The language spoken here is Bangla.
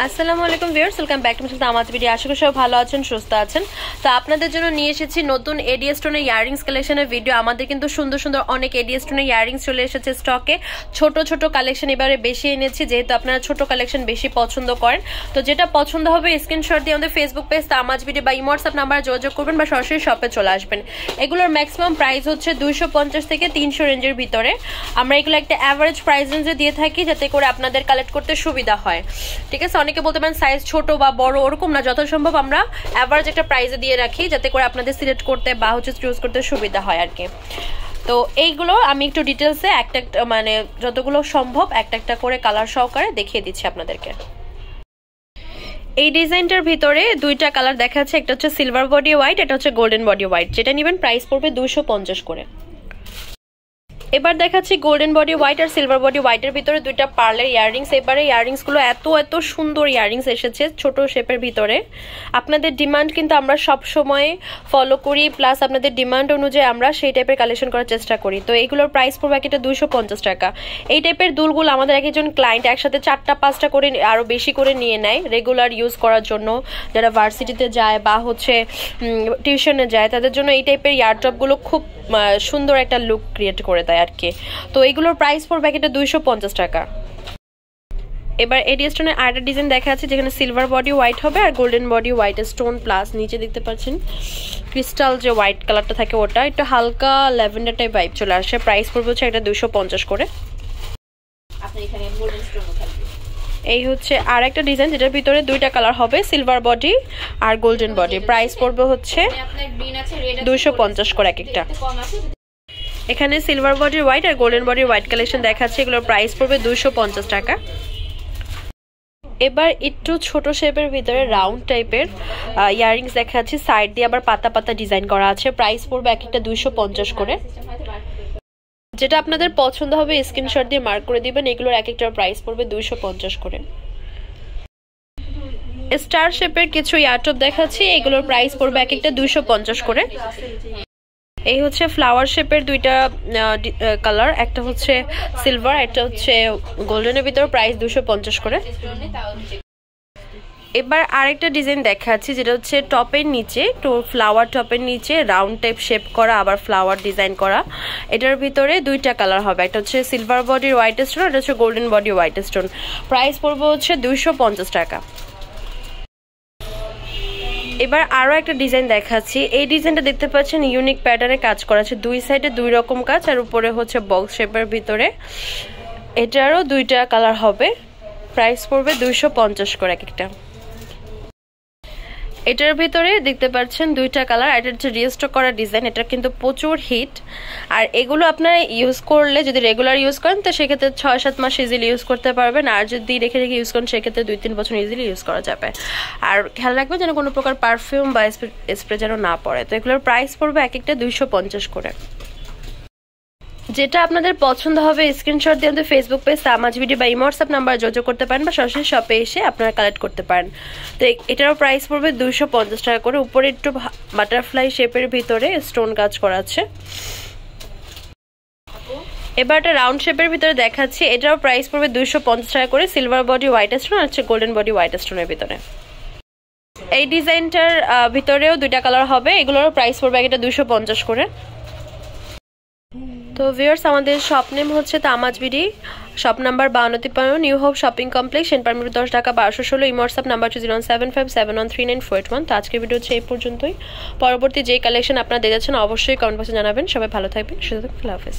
আসসালামু আলাইকুম viewers, welcome back to my channel. আমার ভিডিও আশা করি সবাই ভালো আছেন, সুস্থ আছেন। তো আপনাদের জন্য নিয়ে এসেছি নতুন এডিএস স্টোনের ইয়াররিংস কালেকশনের ভিডিও। আমাদের কিন্তু সুন্দর সুন্দর অনেক এডিএস স্টোনের ইয়াররিংস চলে এসেছে স্টকে। ছোট ছোট কালেকশন এবারে বেশি এনেছি, যেহেতু আপনারা ছোট কালেকশন বেশি পছন্দ করেন। তো যেটা পছন্দ হবে স্ক্রিনশট দিয়ে আমাদের ফেসবুক পেজ তামাজ ভিডিও বা হোয়াটসঅ্যাপ নাম্বারে যোগাযোগ করবেন বা সরাসরি শপে চলে আসবেন। এগুলোর ম্যাক্সিমাম প্রাইস হচ্ছে 250 থেকে 300 রেঞ্জের ভিতরে। আমরা এগুলো একটা অ্যাভারেজ প্রাইস রেঞ্জে দিয়ে থাকি, যাতে করে আপনাদের কালেক্ট করতে সুবিধা হয়। ঠিক আছে, অনেকে বলতে পারেন সাইজ ছোট বা বড়, ওরকম না, যথাসম্ভব আমরা অ্যাভারেজ একটা প্রাইসে দিয়ে রাখি, যাতে করে আপনাদের সিলেক্ট করতে বা চুজ করতে সুবিধা হয় আর কি। তো এইগুলো আমি একটু ডিটেলসে একটা মানে যতগুলো সম্ভব একটা একটা করে কালার সহকারে দেখিয়ে দিচ্ছি আপনাদেরকে। এই ডিজাইনটার ভিতরে দুইটা কালার দেখাচ্ছে, একটা হচ্ছে সিলভার বডি হোয়াইট, এটা হচ্ছে গোল্ডেন বডি হোয়াইট। যেটা নেবেন প্রাইস পড়বে 250 করে। এবার দেখাচ্ছি গোল্ডেন বডি হোয়াইট আর সিলভার বডি হোয়াইটের ভিতরে দুইটা পার্লের ইয়াররিংস। এবারে ইয়াররিংস গুলো এত এত সুন্দর ইয়াররিংস এসেছে ছোট শেপের ভিতরে। আপনাদের ডিমান্ড কিন্তু আমরা সব সময় ফলো করি, প্লাস আপনাদের ডিমান্ড অনুযায়ী আমরা সেই টাইপের কালেকশন করার চেষ্টা করি। তো এইগুলোর প্রাইস পড়বে একটা 250 টাকা। এই টাইপের দুলগুলো আমাদের এক একজন ক্লায়েন্ট একসাথে 4টা-5টা করে আরো বেশি করে নিয়ে নেয় রেগুলার ইউজ করার জন্য। যারা ভার্সিটিতে যায় বা টিউশনে যায়, তাদের জন্য এই টাইপের ইয়ারটপগুলো খুব সুন্দর একটা লুক ক্রিয়েট করে দেয় আর কি। তো এইগুলোর প্রাইস পড়বে একটা 250 টাকা। এবার এডিএস স্টোনের আরেকটা ডিজাইন দেখা যাচ্ছে, যেখানে সিলভার বডি হোয়াইট হবে আর golden body white stone plus নিচে দেখতে পাচ্ছেন ক্রিস্টাল যে হোয়াইট কালারটা থাকে, ওটা একটু হালকা ল্যাভেন্ডার টাইপ ভাইব চলে আসে। প্রাইস পড়বে হচ্ছে একটা 250 করে। এই হচ্ছে আর একটা ডিজাইন, যেটার ভিতরে দুইটা কালার হবে, সিলভার বডি আর গোল্ডেন বডি। প্রাইস পড়বে হচ্ছে 250 করে এক একটা। এখানে সিলভার বডি হোয়াইট আর গোল্ডেন বডি হোয়াইট কালেকশন দেখাচ্ছে, এগুলোর প্রাইস পড়বে 250 টাকা। এবার একটু ছোট শেপের ভিতরে রাউন্ড টাইপের ইয়াররিংস দেখাচ্ছি, সাইড দিয়ে আবার পাতা পাতা ডিজাইন করা আছে। প্রাইস পড়বে এক একটা 250 করে। যেটা আপনাদের পছন্দ হবে স্ক্রিনশট দিয়ে মার্ক করে দিবেন। এগুলোর এক একটার প্রাইস পড়বে 250 করে। স্টার শেপের কিছু ইয়ারটপ দেখাচ্ছি, এগুলোর প্রাইস পড়বে এক একটা 250 করে। এই হচ্ছে ফ্লাওয়ার শেপের দুইটা কালার, একটা হচ্ছে সিলভার, একটা হচ্ছে গোল্ডেনের ভিতর। প্রাইস 250 করে। এবার আরেকটা ডিজাইন দেখাচ্ছি, যেটা হচ্ছে টপের নিচে ফ্লাওয়ার, টপের নিচে রাউন্ড টাইপ শেপ করা, আবার ফ্লাওয়ার ডিজাইন করা। এটার ভিতরে দুইটা কালার হবে, একটা হচ্ছে সিলভার বডির হোয়াইট স্টোন, এটা হচ্ছে golden body white stone. Price পড়বে হচ্ছে 250 টাকা। এবার আরো একটা ডিজাইন দেখাচ্ছি। এই ডিজাইনটা দেখতে পাচ্ছেন ইউনিক প্যাটার্নে কাজ করা আছে, দুই সাইডে দুই রকম কাজ, আর উপরে হচ্ছে বক্স শেপের ভিতরে। এটারও দুইটা কালার হবে। প্রাইস পড়বে 250 করে এক একটা। এটার ভিতরে দেখতে পাচ্ছেন দুইটা কালার, এটা হচ্ছে রিস্টক করা ডিজাইন। এটা কিন্তু প্রচুর হিট, আর এগুলো আপনারা ইউজ করলে যদি রেগুলার ইউজ করেন তো সেক্ষেত্রে 6-7 মাস ইজিলি ইউজ করতে পারবেন, আর যদি রেখে রেখে ইউজ করেন সেক্ষেত্রে 2-3 বছর ইজিলি ইউজ করা যাবে। আর খেয়াল রাখবেন যেন কোনো প্রকার পারফিউম বা স্প্রে যেন না পড়ে। তো এগুলোর প্রাইস পড়বে এক একটা 250 করে। যেটা আপনাদের পছন্দ হবে স্ক্রিনশট দিয়ে আমাদের ফেসবুক পেজ তামাজ ভিডিও বা হোয়াটসঅ্যাপ নাম্বার যোগাযোগ করতে পারেন, বা সরাসরি শপে এসে আপনারা কালেক্ট করতে পারেন। তো এটারও প্রাইস পড়বে 250 টাকা করে। উপরে একটু বাটারফ্লাই শেপের ভিতরে স্টোন কাজ করা আছে। এবার একটা রাউন্ড শেপের ভিতরে দেখাচ্ছি, এটারও প্রাইস পড়বে 250 টাকা করে। সিলভার বডি হোয়াইট স্টোন আর হচ্ছে গোল্ডেন বডি হোয়াইট স্টোনের ভিতরে। এই ডিজাইনটার ভিতরেও দুইটা কালার হবে, এগুলোরও প্রাইস পড়বে একটা 250 করে। তো ভিউয়ার্স, আমাদের শপ নেম হচ্ছে তামাজ BD, shop number 5253, new hope shopping complex, সেনপারমির 10 টাকা 1216। WhatsApp number 07571399481। তো আজকের ভিডিও হচ্ছে এই পর্যন্তই। পরবর্তী যে কালেকশন আপনারা দেখেছেন অবশ্যই কমেন্ট বক্সে জানাবেন। সবাই ভালো থাকবেন, সুস্থ থাকবেন। আল্লাহ হাফেজ।